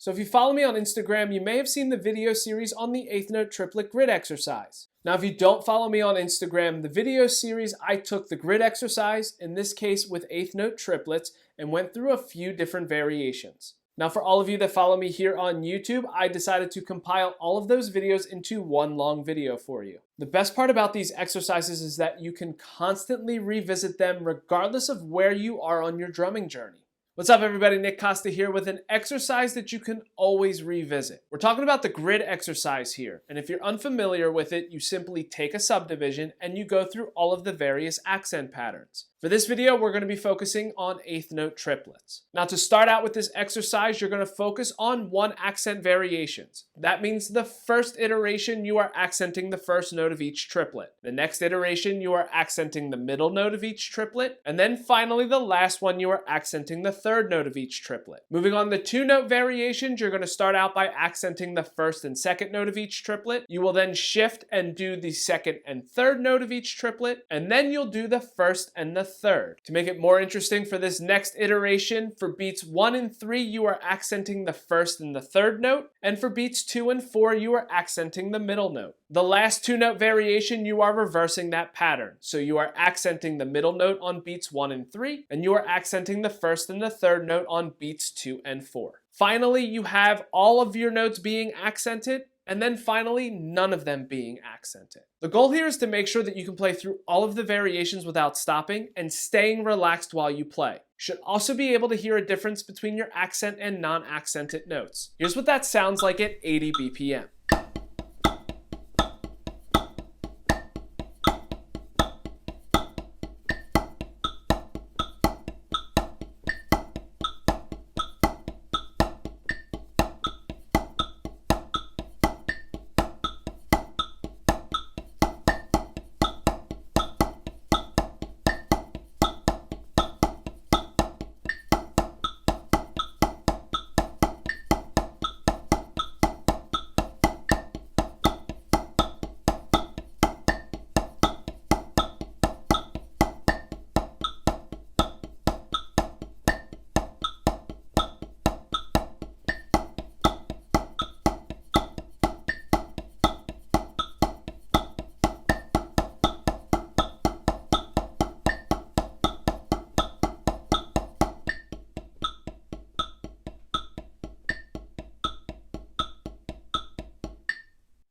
So if you follow me on Instagram, you may have seen the video series on the eighth note triplet grid exercise. Now, if you don't follow me on Instagram, the video series, I took the grid exercise, in this case with eighth note triplets, and went through a few different variations. Now, for all of you that follow me here on YouTube, I decided to compile all of those videos into one long video for you. The best part about these exercises is that you can constantly revisit them regardless of where you are on your drumming journey. What's up, everybody? Nick Costa here with an exercise that you can always revisit. We're talking about the grid exercise here, and if you're unfamiliar with it, you simply take a subdivision and you go through all of the various accent patterns. For this video, we're going to be focusing on eighth note triplets. Now, to start out with this exercise, you're going to focus on one accent variations. That means the first iteration, you are accenting the first note of each triplet. The next iteration, you are accenting the middle note of each triplet. And then finally, the last one, you are accenting the third note of each triplet. Moving on to the two note variations, you're going to start out by accenting the first and second note of each triplet. You will then shift and do the second and third note of each triplet. And then you'll do the first and the third. To make it more interesting for this next iteration, for beats 1 and 3, you are accenting the first and the third note, and for beats 2 and 4, you are accenting the middle note. The last two note variation, you are reversing that pattern. So you are accenting the middle note on beats 1 and 3, and you are accenting the first and the third note on beats 2 and 4. Finally, you have all of your notes being accented, and then finally, none of them being accented. The goal here is to make sure that you can play through all of the variations without stopping and staying relaxed while you play. You should also be able to hear a difference between your accent and non-accented notes. Here's what that sounds like at 80 BPM.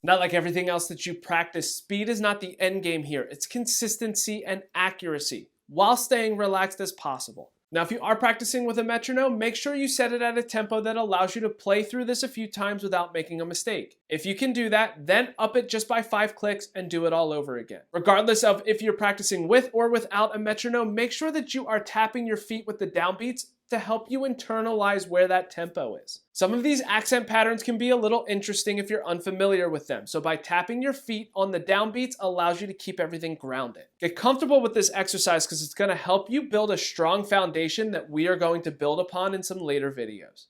Not like everything else that you practice, speed is not the end game here. It's consistency and accuracy while staying relaxed as possible. Now, if you are practicing with a metronome, make sure you set it at a tempo that allows you to play through this a few times without making a mistake. If you can do that, then up it just by 5 clicks and do it all over again. Regardless of if you're practicing with or without a metronome, make sure that you are tapping your feet with the downbeats to help you internalize where that tempo is. Some of these accent patterns can be a little interesting if you're unfamiliar with them, so by tapping your feet on the downbeats allows you to keep everything grounded. Get comfortable with this exercise because it's going to help you build a strong foundation that we are going to build upon in some later videos.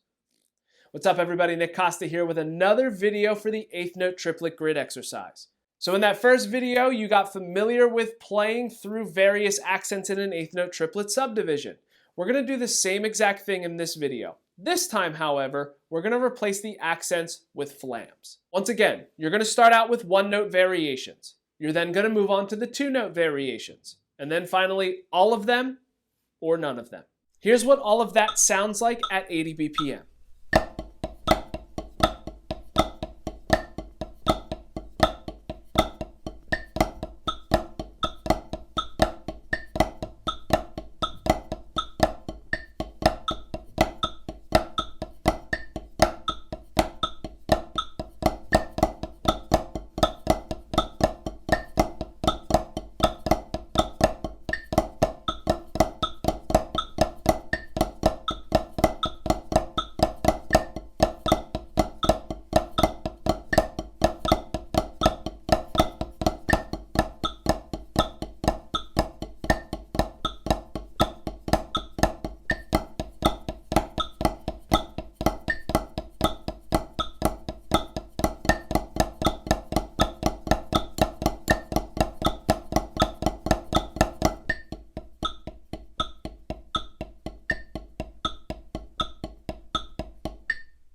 What's up, everybody? Nick Costa here with another video for the eighth note triplet grid exercise. So in that first video, you got familiar with playing through various accents in an eighth note triplet subdivision. We're going to do the same exact thing in this video. This time, however, we're going to replace the accents with flams. Once again, you're going to start out with one note variations. You're then going to move on to the two note variations. And then finally, all of them or none of them. Here's what all of that sounds like at 80 BPM.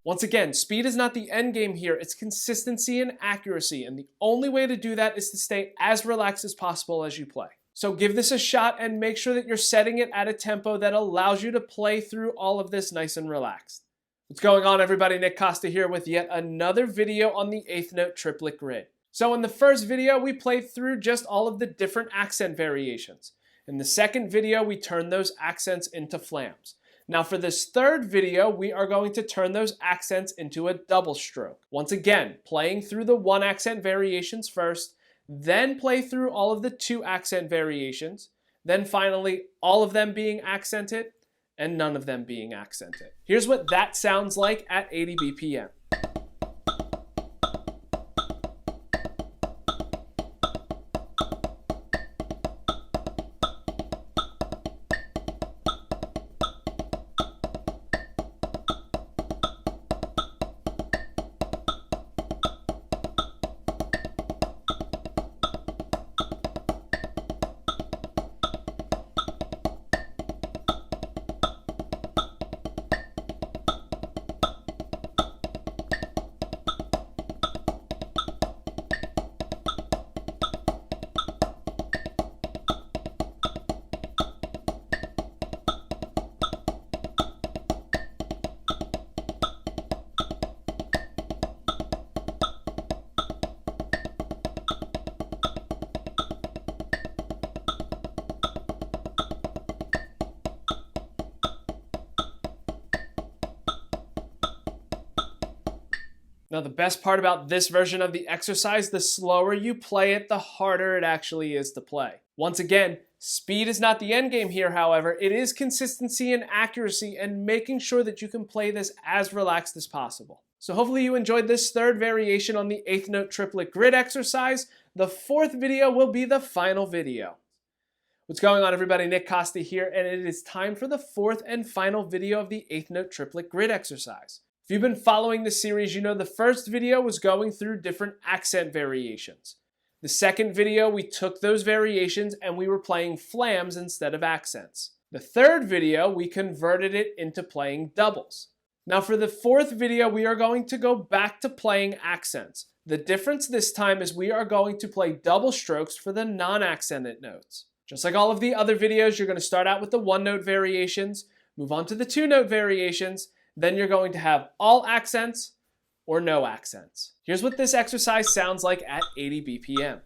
Once again, speed is not the end game here, it's consistency and accuracy, and the only way to do that is to stay as relaxed as possible as you play. So give this a shot and make sure that you're setting it at a tempo that allows you to play through all of this nice and relaxed. What's going on, everybody? Nick Costa here with yet another video on the eighth note triplet grid. So in the first video, we played through just all of the different accent variations. In the second video, we turned those accents into flams. Now for this third video, we are going to turn those accents into a double stroke. Once again, playing through the one accent variations first, then play through all of the two accent variations, then finally all of them being accented and none of them being accented. Here's what that sounds like at 80 BPM. Now the best part about this version of the exercise, the slower you play it, the harder it actually is to play. Once again, speed is not the end game here, however. It is consistency and accuracy and making sure that you can play this as relaxed as possible. So hopefully you enjoyed this third variation on the eighth note triplet grid exercise. The fourth video will be the final video. What's going on, everybody? Nick Costa here, and it is time for the fourth and final video of the eighth note triplet grid exercise. If you've been following the series, you know the first video was going through different accent variations. The second video, we took those variations and we were playing flams instead of accents. The third video, we converted it into playing doubles. Now for the fourth video, we are going to go back to playing accents. The difference this time is we are going to play double strokes for the non-accented notes. Just like all of the other videos, you're going to start out with the one-note variations, move on to the two-note variations, then you're going to have all accents or no accents. Here's what this exercise sounds like at 80 BPM.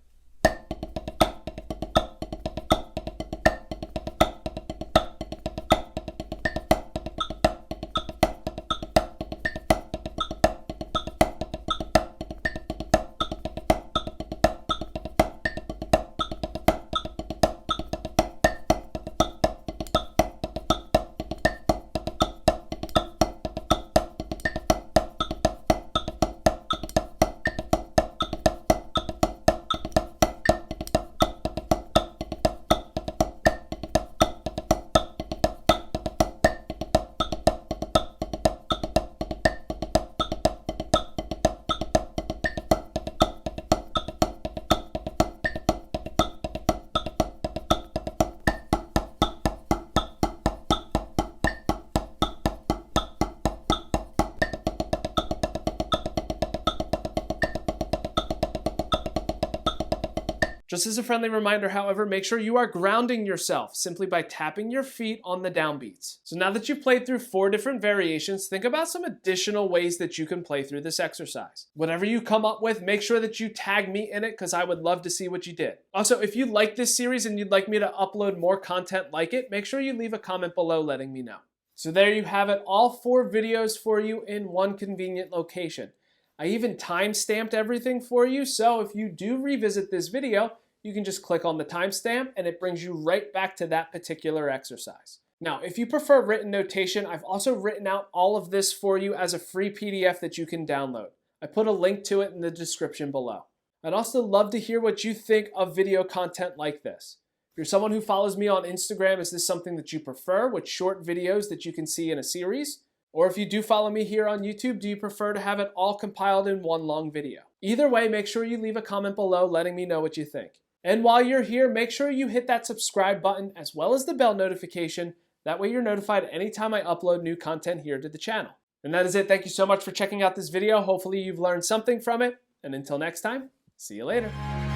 Just as a friendly reminder, however, make sure you are grounding yourself simply by tapping your feet on the downbeats. So now that you've played through 4 different variations, think about some additional ways that you can play through this exercise. Whatever you come up with, make sure that you tag me in it because I would love to see what you did. Also, if you like this series and you'd like me to upload more content like it, make sure you leave a comment below letting me know. So there you have it, all 4 videos for you in one convenient location. I even time-stamped everything for you, so if you do revisit this video, you can just click on the timestamp and it brings you right back to that particular exercise. Now, if you prefer written notation, I've also written out all of this for you as a free PDF that you can download. I put a link to it in the description below. I'd also love to hear what you think of video content like this. If you're someone who follows me on Instagram, is this something that you prefer, with short videos that you can see in a series? Or if you do follow me here on YouTube, do you prefer to have it all compiled in one long video? Either way, make sure you leave a comment below letting me know what you think. And while you're here, make sure you hit that subscribe button as well as the bell notification. That way you're notified anytime I upload new content here to the channel. And that is it. Thank you so much for checking out this video. Hopefully you've learned something from it. And until next time, see you later.